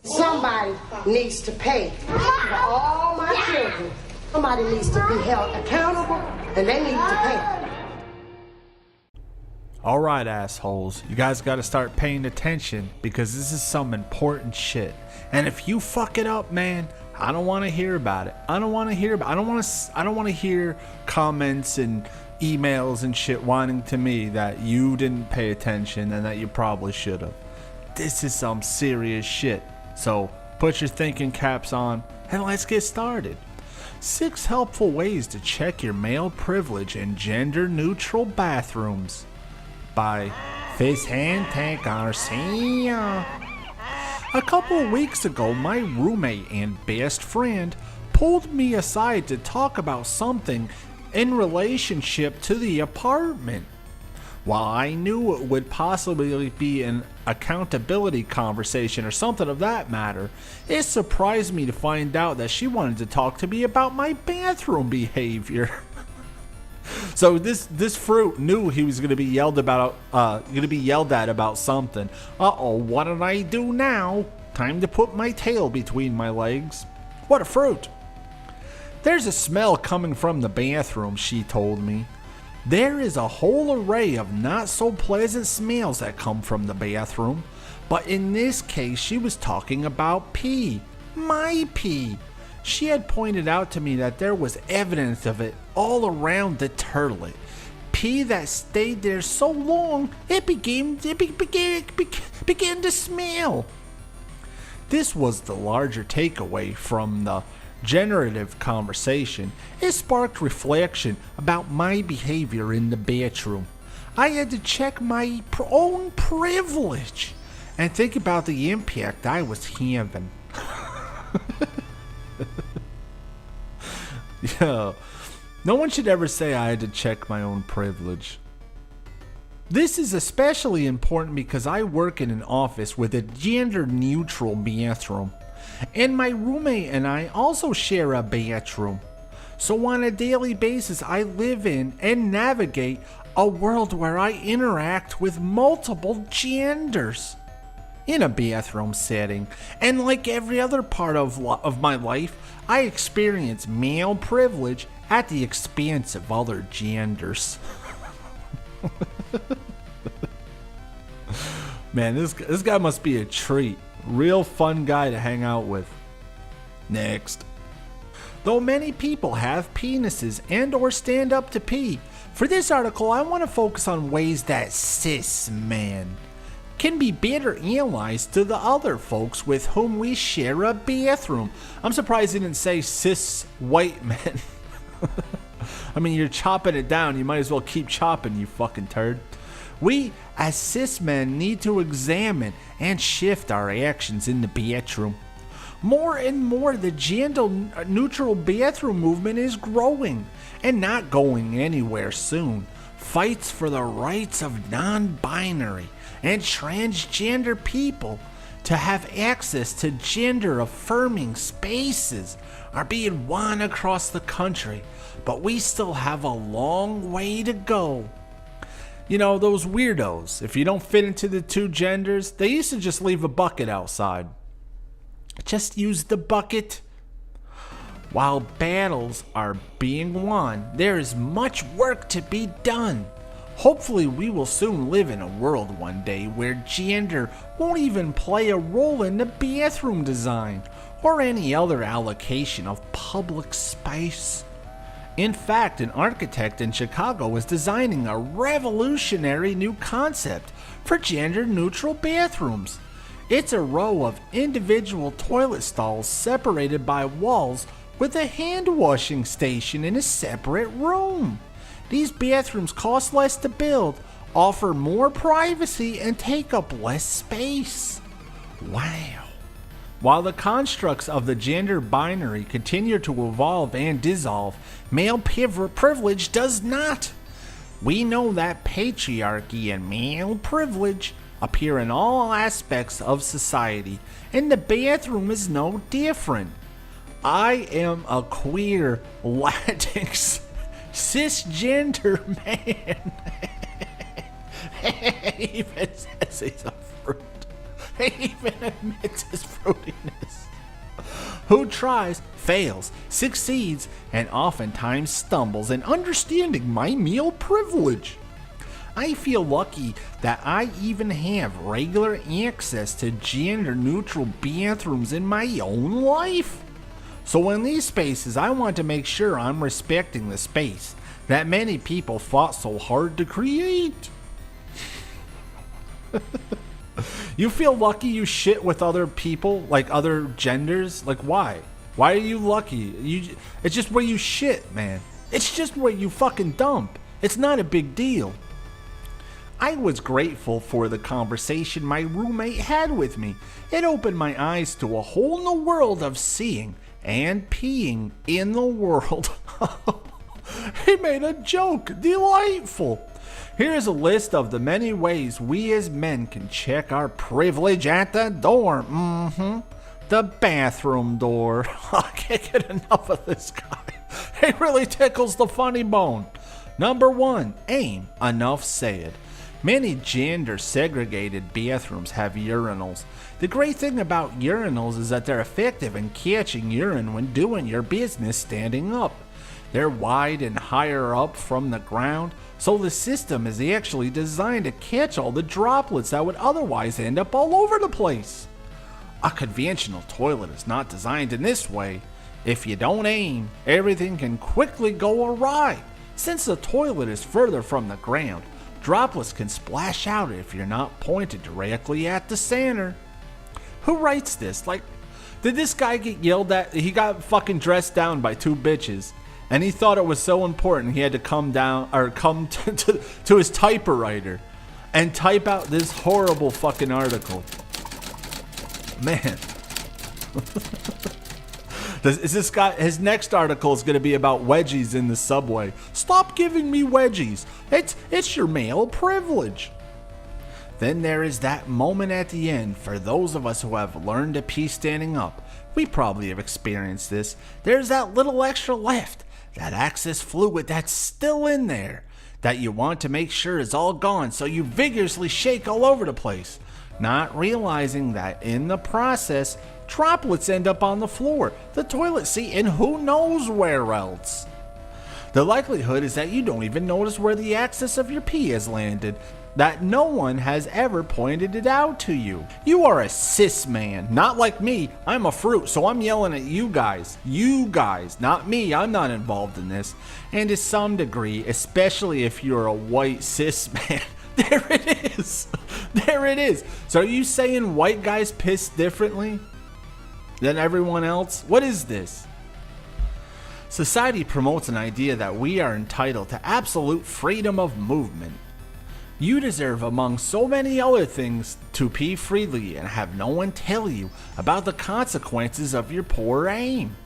Somebody needs to pay for all my children. Somebody needs to be held accountable, and they need to pay. Alright, assholes, you guys gotta start paying attention because this is some important shit. And if you fuck it up, man, I don't want to hear about it. I don't want to hear comments and emails and shit whining to me that you didn't pay attention and that you probably should have. This is some serious shit. So put your thinking caps on and let's get started. 6 helpful ways to check your male privilege in gender neutral bathrooms by Fishhand Garcia. A couple of weeks ago, my roommate and best friend pulled me aside to talk about something in relationship to the apartment. While I knew it would possibly be an accountability conversation or something of that matter, it surprised me to find out that she wanted to talk to me about my bathroom behavior. So this fruit knew he was gonna be yelled at about something. Uh-oh, what did I do now? Time to put my tail between my legs. What a fruit! There's a smell coming from the bathroom, she told me. There is a whole array of not so pleasant smells that come from the bathroom, but in this case she was talking about pee. My pee. She had pointed out to me that there was evidence of it all around the toilet. Pee that stayed there so long, it began to smell. This was the larger takeaway from the generative conversation. It sparked reflection about my behavior in the bathroom. I had to check my own privilege and think about the impact I was having. Yo, no one should ever say I had to check my own privilege. This is especially important because I work in an office with a gender-neutral bathroom, and my roommate and I also share a bathroom. So on a daily basis, I live in and navigate a world where I interact with multiple genders in a bathroom setting, and like every other part of my life, I experience male privilege at the expense of other genders. Man, this guy must be a treat. Real fun guy to hang out with. Next. Though many people have penises and or stand up to pee, for this article I want to focus on ways that cis men can be better allies to the other folks with whom we share a bathroom. I'm surprised he didn't say cis white men. I mean, you're chopping it down, you might as well keep chopping, you fucking turd. We, as cis men, need to examine and shift our actions in the bathroom. More and more, the gender-neutral bathroom movement is growing and not going anywhere soon. Fights for the rights of non-binary and transgender people to have access to gender-affirming spaces are being won across the country, but we still have a long way to go. You know, those weirdos, if you don't fit into the two genders, they used to just leave a bucket outside. Just use the bucket. While battles are being won, there is much work to be done. Hopefully we will soon live in a world one day where gender won't even play a role in the bathroom design or any other allocation of public space. In fact, an architect in Chicago is designing a revolutionary new concept for gender-neutral bathrooms. It's a row of individual toilet stalls separated by walls with a hand-washing station in a separate room. These bathrooms cost less to build, offer more privacy, and take up less space. Wow. While the constructs of the gender binary continue to evolve and dissolve, male privilege does not. We know that patriarchy and male privilege appear in all aspects of society, and the bathroom is no different. I am a queer, Latinx, cisgender man. He even says he's a fruit. He even admits his fruitiness. Who tries, fails, succeeds, and oftentimes stumbles in understanding my meal privilege. I feel lucky that I even have regular access to gender-neutral bathrooms in my own life. So in these spaces, I want to make sure I'm respecting the space that many people fought so hard to create. You feel lucky you shit with other people, like other genders? Like, why? Why are you lucky? It's just where you shit, man. It's just where you fucking dump. It's not a big deal. I was grateful for the conversation my roommate had with me. It opened my eyes to a whole new world of seeing and peeing in the world. He made a joke. Delightful. Here's a list of the many ways we as men can check our privilege at the door. The bathroom door. I can't get enough of this guy. He really tickles the funny bone. Number 1, aim. Enough said. Many gender-segregated bathrooms have urinals. The great thing about urinals is that they're effective in catching urine when doing your business standing up. They're wide and higher up from the ground, so the system is actually designed to catch all the droplets that would otherwise end up all over the place. A conventional toilet is not designed in this way. If you don't aim, everything can quickly go awry. Since the toilet is further from the ground, droplets can splash out if you're not pointed directly at the center. Who writes this? Like, did this guy get yelled at? He got fucking dressed down by 2 bitches. And he thought it was so important he had to come to his typewriter and type out this horrible fucking article. Man. Is this guy, his next article is going to be about wedgies in the subway. Stop giving me wedgies. It's your male privilege. Then there is that moment at the end for those of us who have learned to pee standing up. We probably have experienced this. There's that little extra left. That excess fluid that's still in there that you want to make sure is all gone, so you vigorously shake all over the place, not realizing that in the process, droplets end up on the floor, the toilet seat, and who knows where else. The likelihood is that you don't even notice where the excess of your pee has landed, that no one has ever pointed it out to you. You are a cis man, not like me. I'm a fruit, so I'm yelling at you guys. You guys, not me. I'm not involved in this. And to some degree, especially if you're a white cis man, there it is. There it is. So are you saying white guys piss differently than everyone else? What is this? Society promotes an idea that we are entitled to absolute freedom of movement. You deserve, among so many other things, to pee freely and have no one tell you about the consequences of your poor aim.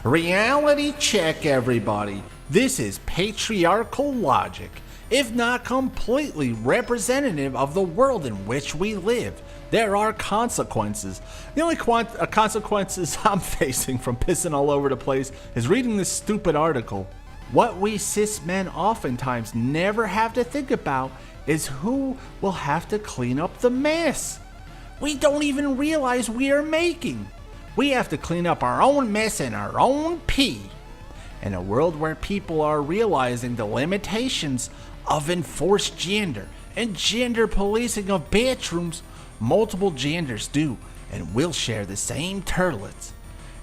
Reality check, everybody. This is patriarchal logic, if not completely representative of the world in which we live. There are consequences. The only consequences I'm facing from pissing all over the place is reading this stupid article. What we cis men oftentimes never have to think about is who will have to clean up the mess we don't even realize we are making. We have to clean up our own mess and our own pee. In a world where people are realizing the limitations of enforced gender and gender policing of bathrooms, multiple genders do and will share the same toilets.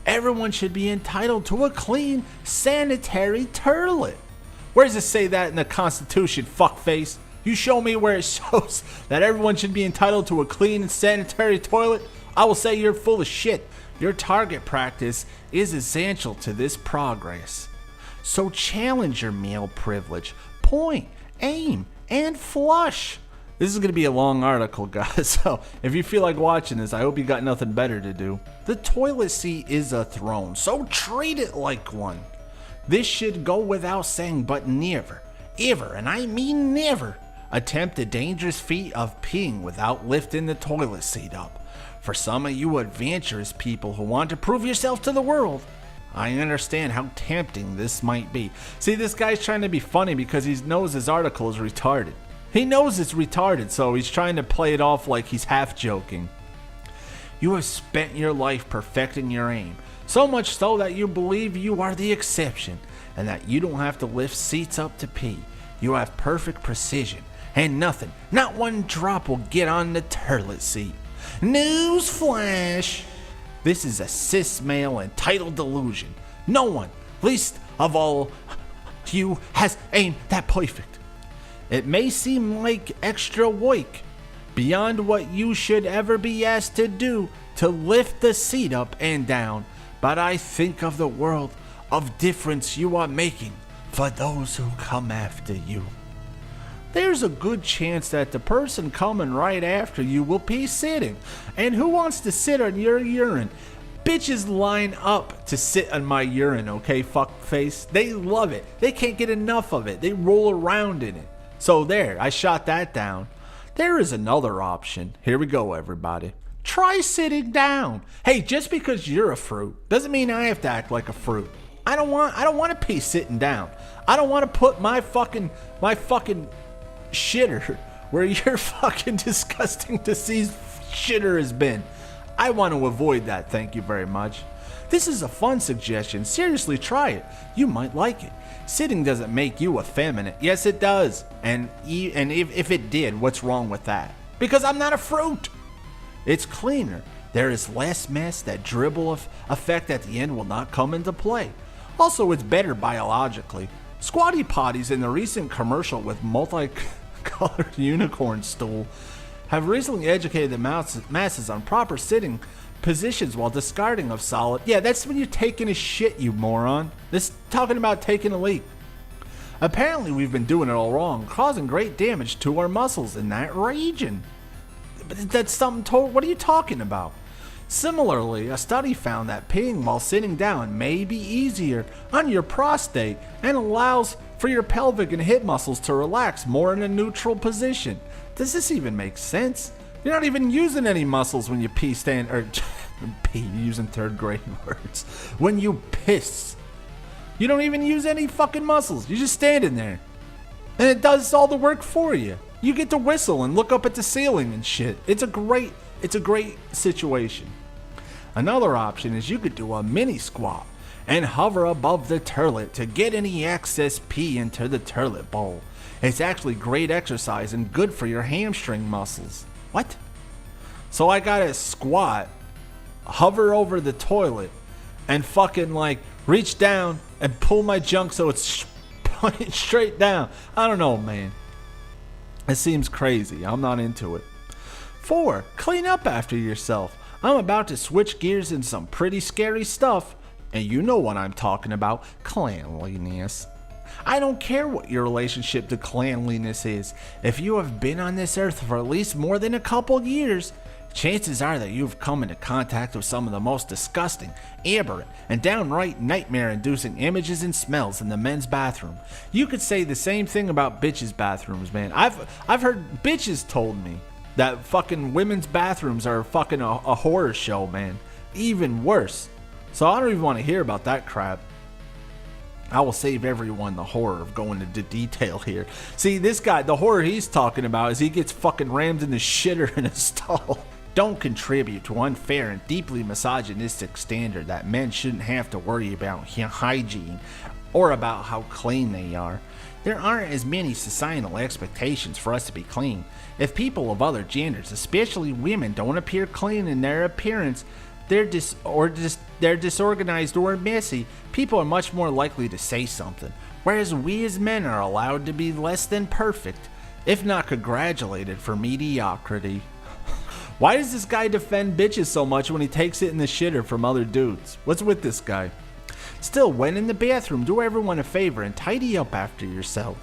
Everyone should be entitled to a clean, sanitary toilet. Where does it say that in the Constitution, fuckface? You show me where it shows that everyone should be entitled to a clean and sanitary toilet, I will say you're full of shit. Your target practice is essential to this progress. So challenge your male privilege. Point, aim, and flush. This is going to be a long article, guys, so if you feel like watching this, I hope you got nothing better to do. The toilet seat is a throne, so treat it like one. This should go without saying, but never, ever, and I mean never, attempt the dangerous feat of peeing without lifting the toilet seat up. For some of you adventurous people who want to prove yourself to the world, I understand how tempting this might be. See, this guy's trying to be funny because he knows his article is retarded. He knows it's retarded, so he's trying to play it off like he's half joking. You have spent your life perfecting your aim, so much so that you believe you are the exception, and that you don't have to lift seats up to pee. You have perfect precision, and nothing, not one drop will get on the toilet seat. News flash! This is a cis male entitled delusion. No one, least of all you, has aim that perfect. It may seem like extra work, beyond what you should ever be asked to do to lift the seat up and down, but I think of the world of difference you are making for those who come after you. There's a good chance that the person coming right after you will be sitting. And who wants to sit on your urine? Bitches line up to sit on my urine, okay, fuckface? They love it. They can't get enough of it. They roll around in it. So there, I shot that down. There is another option. Here we go, everybody. Try sitting down. Hey, just because you're a fruit doesn't mean I have to act like a fruit. I don't want to pee sitting down. I don't want to put my fucking shitter where your fucking disgusting diseased shitter has been. I want to avoid that, thank you very much. This is a fun suggestion. Seriously, try it. You might like it. Sitting doesn't make you effeminate. Yes, it does. And if it did, what's wrong with that? Because I'm not a fruit. It's cleaner. There is less mess. That dribble effect at the end will not come into play. Also, it's better biologically. Squatty Potties in the recent commercial with multicolored unicorn stool have recently educated the masses on proper sitting positions while discarding of solid. Yeah, that's when you're taking a shit, you moron. This talking about taking a leak. Apparently, we've been doing it all wrong, causing great damage to our muscles in that region. But that's something total. What are you talking about? Similarly, a study found that peeing while sitting down may be easier on your prostate and allows for your pelvic and hip muscles to relax more in a neutral position. Does this even make sense? You're not even using any muscles when you pee using third grade words. When you piss. You don't even use any fucking muscles. You're just standing there. And it does all the work for you. You get to whistle and look up at the ceiling and shit. It's a great situation. Another option is you could do a mini squat and hover above the toilet to get any excess pee into the toilet bowl. It's actually great exercise and good for your hamstring muscles. What? So I gotta squat, hover over the toilet, and fucking like reach down and pull my junk so it's pointing straight down. I don't know, man. It seems crazy. I'm not into it. 4. Clean up after yourself. I'm about to switch gears in some pretty scary stuff, and you know what I'm talking about, cleanliness. I don't care what your relationship to cleanliness is. If you have been on this earth for at least more than a couple years, chances are that you've come into contact with some of the most disgusting, aberrant, and downright nightmare-inducing images and smells in the men's bathroom. You could say the same thing about bitches' bathrooms, man. I've heard bitches told me that fucking women's bathrooms are fucking a horror show, man. Even worse. So I don't even want to hear about that crap. I will save everyone the horror of going into detail here. See, this guy, the horror he's talking about is he gets fucking rammed in the shitter in a stall. Don't contribute to unfair and deeply misogynistic standard that men shouldn't have to worry about hygiene or about how clean they are. There aren't as many societal expectations for us to be clean. If people of other genders, especially women, don't appear clean in their appearance, they're disorganized or messy, people are much more likely to say something. Whereas we as men are allowed to be less than perfect, if not congratulated for mediocrity. Why does this guy defend bitches so much when he takes it in the shitter from other dudes? What's with this guy? Still, when in the bathroom, do everyone a favor and tidy up after yourself.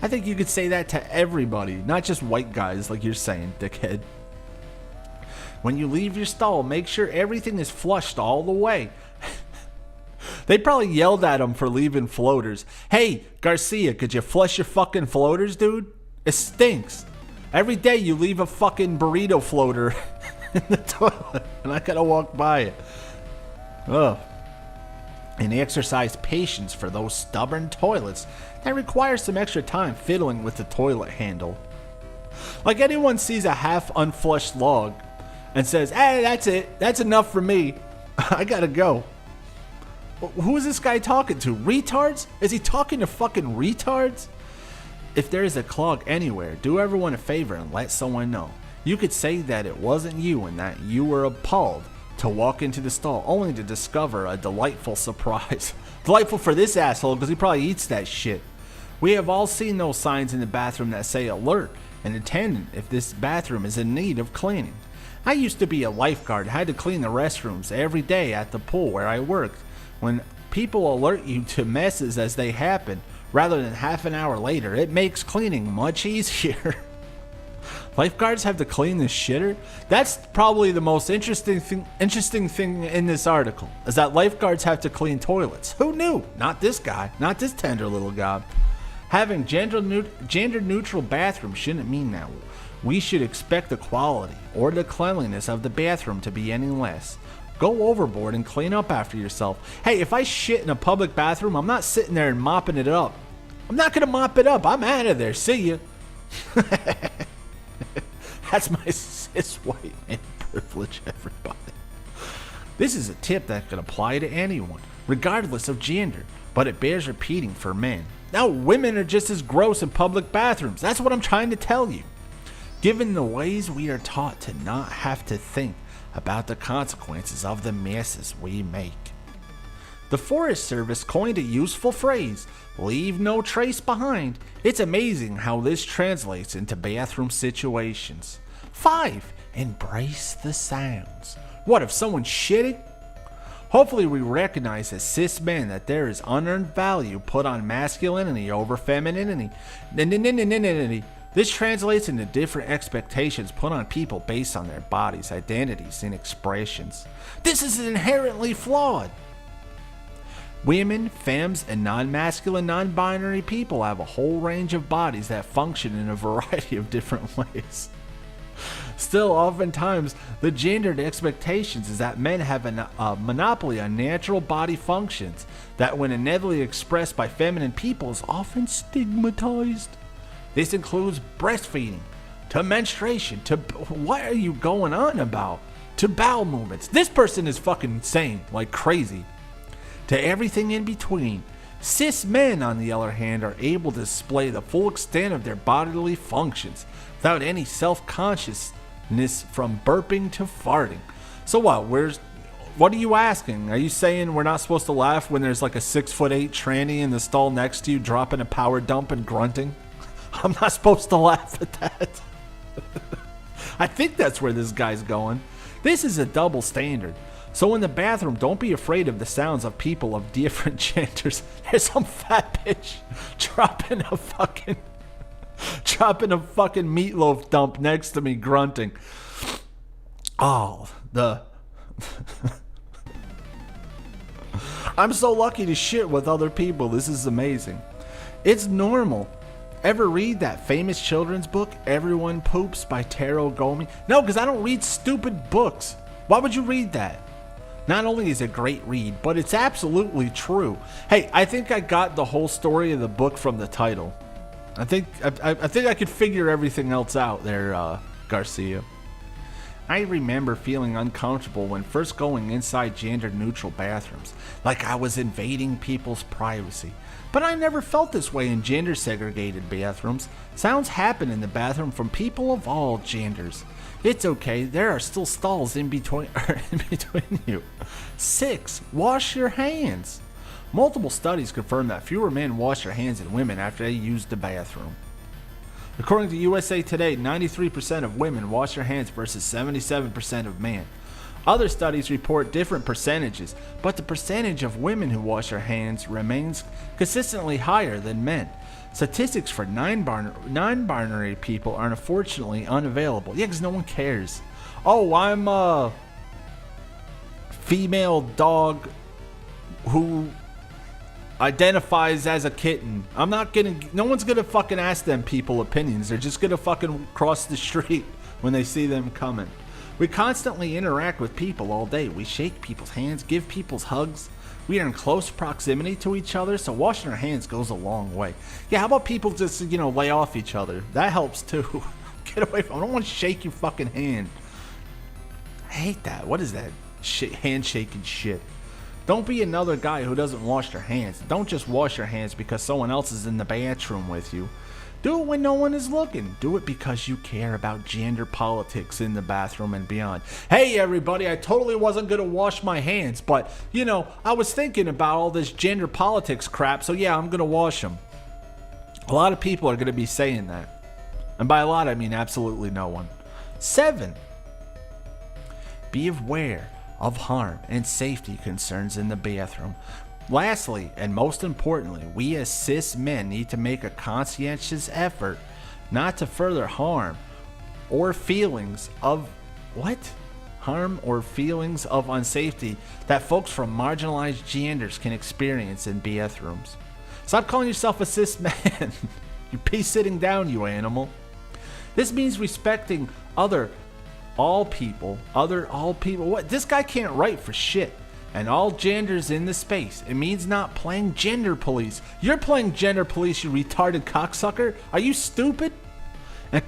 I think you could say that to everybody, not just white guys like you're saying, dickhead. When you leave your stall, make sure everything is flushed all the way. They probably yelled at him for leaving floaters. Hey, Garcia, could you flush your fucking floaters, dude? It stinks. Every day you leave a fucking burrito floater in the toilet, and I gotta walk by it. Ugh. And exercise patience for those stubborn toilets that require some extra time fiddling with the toilet handle. Like anyone sees a half unflushed log, and says, hey, that's it. That's enough for me. I gotta go. Who is this guy talking to? Retards? Is he talking to fucking retards? If there is a clog anywhere, do everyone a favor and let someone know. You could say that it wasn't you and that you were appalled to walk into the stall only to discover a delightful surprise. Delightful for this asshole because he probably eats that shit. We have all seen those signs in the bathroom that say alert and attendant if this bathroom is in need of cleaning. I used to be a lifeguard, had to clean the restrooms every day at the pool where I worked. When people alert you to messes as they happen, rather than half an hour later, it makes cleaning much easier. Lifeguards have to clean the shitter? That's probably the most interesting thing in this article, is that lifeguards have to clean toilets. Who knew? Not this guy. Not this tender little guy. Having gender-neutral bathrooms shouldn't mean that we should expect the quality or the cleanliness of the bathroom to be any less. Go overboard and clean up after yourself. Hey, if I shit in a public bathroom, I'm not sitting there and mopping it up. I'm not going to mop it up. I'm out of there. See ya. That's my cis white man privilege, everybody. This is a tip that can apply to anyone, regardless of gender, but it bears repeating for men. Now, women are just as gross in public bathrooms. That's what I'm trying to tell you. Given the ways we are taught to not have to think about the consequences of the messes we make. The Forest Service coined a useful phrase, leave no trace behind. It's amazing how this translates into bathroom situations. 5. Embrace the sounds. What if someone's shitting? Hopefully we recognize as cis men that there is unearned value put on masculinity over femininity. This translates into different expectations put on people based on their bodies, identities, and expressions. This is inherently flawed. Women, femmes, and non-masculine, non-binary people have a whole range of bodies that function in a variety of different ways. Still, oftentimes, the gendered expectations is that men have a monopoly on natural body functions that, when inevitably expressed by feminine people, is often stigmatized. This includes breastfeeding, to menstruation, to what are you going on about? To bowel movements. This person is fucking insane, like crazy. To everything in between. Cis men, on the other hand, are able to display the full extent of their bodily functions without any self-consciousness from burping to farting. So what are you asking? Are you saying we're not supposed to laugh when there's like a 6'8" tranny in the stall next to you dropping a power dump and grunting? I'm not supposed to laugh at that. I think that's where this guy's going. This is a double standard. So in the bathroom, don't be afraid of the sounds of people of different genders. There's some fat bitch dropping a fucking meatloaf dump next to me grunting. Oh, I'm so lucky to shit with other people. This is amazing. It's normal. Ever read that famous children's book, Everyone Poops by Taro Gomi? No, because I don't read stupid books. Why would you read that? Not only is it a great read, but it's absolutely true. Hey, I think I got the whole story of the book from the title. I think I could figure everything else out there, Garcia. I remember feeling uncomfortable when first going inside gender-neutral bathrooms, like I was invading people's privacy. But I never felt this way in gender-segregated bathrooms. Sounds happen in the bathroom from people of all genders. It's okay, there are still stalls in between you. 6. Wash your hands. Multiple studies confirm that fewer men wash their hands than women after they use the bathroom. According to USA Today, 93% of women wash their hands versus 77% of men. Other studies report different percentages, but the percentage of women who wash their hands remains consistently higher than men. Statistics for non-binary people are unfortunately unavailable. Yeah, because no one cares. Oh, I'm a female dog who identifies as a kitten. No one's gonna fucking ask them people opinions. They're just gonna fucking cross the street when they see them coming. We constantly interact with people all day. We shake people's hands, give people's hugs. We are in close proximity to each other, so washing our hands goes a long way. Yeah, how about people just, lay off each other? That helps too. Get away from I don't want to shake your fucking hand. hate that. What is that handshaking shit? Don't be another guy who doesn't wash their hands. Don't just wash your hands because someone else is in the bathroom with you. Do it when no one is looking. Do it because you care about gender politics in the bathroom and beyond. Hey everybody, I totally wasn't going to wash my hands, but you know, I was thinking about all this gender politics crap, so yeah, I'm going to wash them. A lot of people are going to be saying that. And by a lot, I mean absolutely no one. 7. Be aware of harm and safety concerns in the bathroom. Lastly, and most importantly, we as cis men need to make a conscientious effort not to further harm or feelings of harm or feelings of unsafety that folks from marginalized genders can experience in bathrooms. Stop calling yourself a cis man. You pee sitting down, you animal. This means respecting all people. What? This guy can't write for shit. And all genders in the space. It means not playing gender police. You're playing gender police, you retarded cocksucker. Are you stupid? And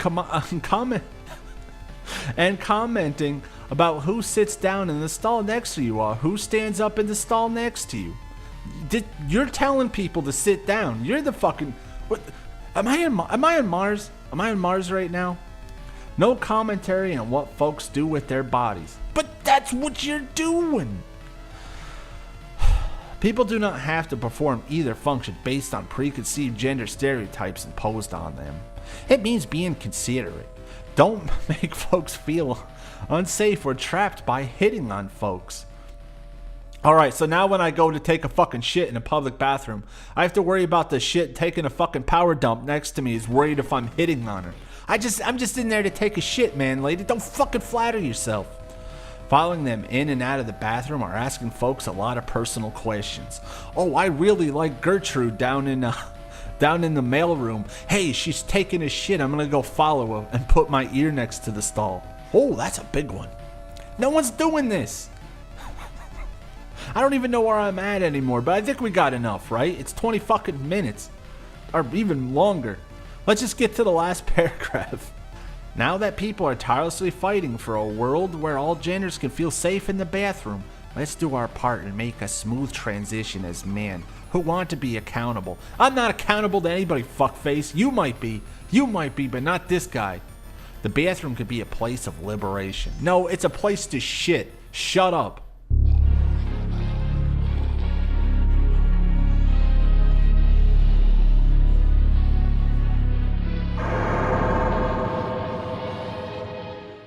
commenting about who sits down in the stall next to you or who stands up in the stall next to you. You're telling people to sit down. You're the fucking... What? Am I on Mars? Am I on Mars right now? No commentary on what folks do with their bodies. But that's what you're doing. People do not have to perform either function based on preconceived gender stereotypes imposed on them. It means being considerate. Don't make folks feel unsafe or trapped by hitting on folks. Alright, so now when I go to take a fucking shit in a public bathroom, I have to worry about the shit taking a fucking power dump next to me is worried if I'm hitting on her. I'm just in there to take a shit, man, lady. Don't fucking flatter yourself. Following them in and out of the bathroom are asking folks a lot of personal questions. Oh, I really like Gertrude down in the mailroom. Hey, she's taking a shit. I'm gonna go follow her and put my ear next to the stall. Oh, that's a big one. No one's doing this. I don't even know where I'm at anymore, but I think we got enough, right? It's 20 fucking minutes. Or even longer. Let's just get to the last paragraph. Now that people are tirelessly fighting for a world where all genders can feel safe in the bathroom, let's do our part and make a smooth transition as men who want to be accountable. I'm not accountable to anybody, fuckface. You might be, but not this guy. The bathroom could be a place of liberation. No, it's a place to shit. Shut up.